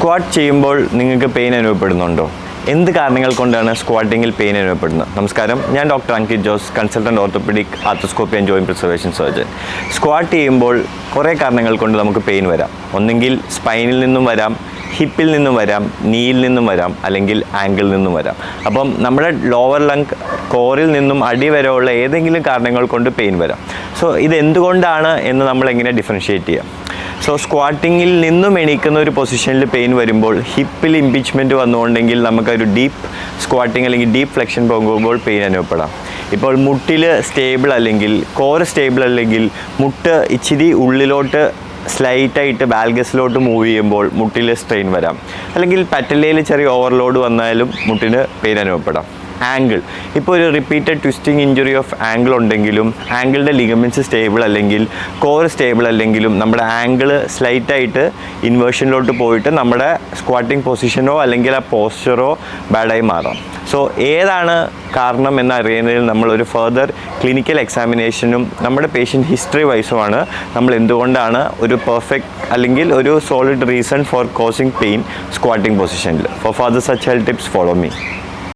Squat ചെയ്യുമ്പോൾ നിങ്ങൾക്ക് pain അനുഭവപ്പെടുന്നുണ്ടോ? എന്ത് കാരണങ്ങൾ കൊണ്ടാണ് സ്ക്വാട്ടിങ്ങിൽ പെയിൻ അനുഭവപ്പെടുന്നത്? നമസ്കാരം, ഞാൻ doctor Ankit Jose, consultant orthopedic arthroscopy and joint preservation surgeon. Squat ചെയ്യുമ്പോൾ കുറേ കാരണങ്ങൾ കൊണ്ട് നമുക്ക് പെയിൻ വരാം. ഒന്നെങ്കിൽ സ്പൈനിൽ നിന്നും വരാം, ഹിപ്പിൽ നിന്നും വരാം, നീയിൽ നിന്നും വരാം, അല്ലെങ്കിൽ ആങ്കിളിൽ നിന്നും വരാം. അപ്പം നമ്മുടെ ലോവർ ലങ് കോറിൽ നിന്നും അടി വരെയുള്ള ഏതെങ്കിലും കാരണങ്ങൾ കൊണ്ട് പെയിൻ വരാം. സോ ഇതെന്തുകൊണ്ടാണ് എന്ന് നമ്മൾ എങ്ങനെ ഡിഫറൻഷ്യേറ്റ് ചെയ്യാം? സോ സ്ക്വാട്ടിങ്ങിൽ നിന്നും എണീക്കുന്ന ഒരു പൊസിഷനിൽ പെയിൻ വരുമ്പോൾ ഹിപ്പിൽ ഇംപീച്ച്മെൻറ്റ് വന്നുകൊണ്ടെങ്കിൽ നമുക്കൊരു ഡീപ്പ് സ്ക്വാട്ടിങ് അല്ലെങ്കിൽ ഡീപ്പ് ഫ്ലെക്ഷൻ പോകുമ്പോൾ പെയിൻ അനുഭവപ്പെടാം. ഇപ്പോൾ മുട്ടിൽ സ്റ്റേബിൾ അല്ലെങ്കിൽ കോർ സ്റ്റേബിൾ അല്ലെങ്കിൽ മുട്ട് ഇച്ചിരി ഉള്ളിലോട്ട് സ്ലൈറ്റായിട്ട് വാൽഗസിലോട്ട് മൂവ് ചെയ്യുമ്പോൾ മുട്ടിൽ സ്ട്രെയിൻ വരാം. അല്ലെങ്കിൽ പറ്റലയിൽ ചെറിയ ഓവർലോഡ് വന്നാലും മുട്ടിന് പെയിൻ അനുഭവപ്പെടാം. ആങ്കിൾ, ഇപ്പോൾ ഒരു repeated twisting injury of ankle ഉണ്ടെങ്കിലും ആങ്കിളിൻ്റെ ലിഗമെൻറ്റ്സ് സ്റ്റേബിൾ അല്ലെങ്കിൽ കോർ സ്റ്റേബിൾ അല്ലെങ്കിലും നമ്മുടെ ആങ്കിൾ സ്ലൈറ്റായിട്ട് ഇൻവേർഷനിലോട്ട് പോയിട്ട് നമ്മുടെ സ്ക്വാട്ടിംഗ് പൊസിഷനോ അല്ലെങ്കിൽ ആ പോസ്ചറോ ബാഡായി മാറാം. സോ ഏതാണ് കാരണം എന്നറിയുന്നതിൽ നമ്മളൊരു ഫർദർ ക്ലിനിക്കൽ എക്സാമിനേഷനും നമ്മുടെ പേഷ്യൻ്റ് ഹിസ്റ്ററി വൈസുമാണ് നമ്മൾ എന്തുകൊണ്ടാണ് ഒരു പെർഫെക്റ്റ് അല്ലെങ്കിൽ ഒരു solid reason for causing pain squatting പൊസിഷനിൽ. For further such health tips follow me.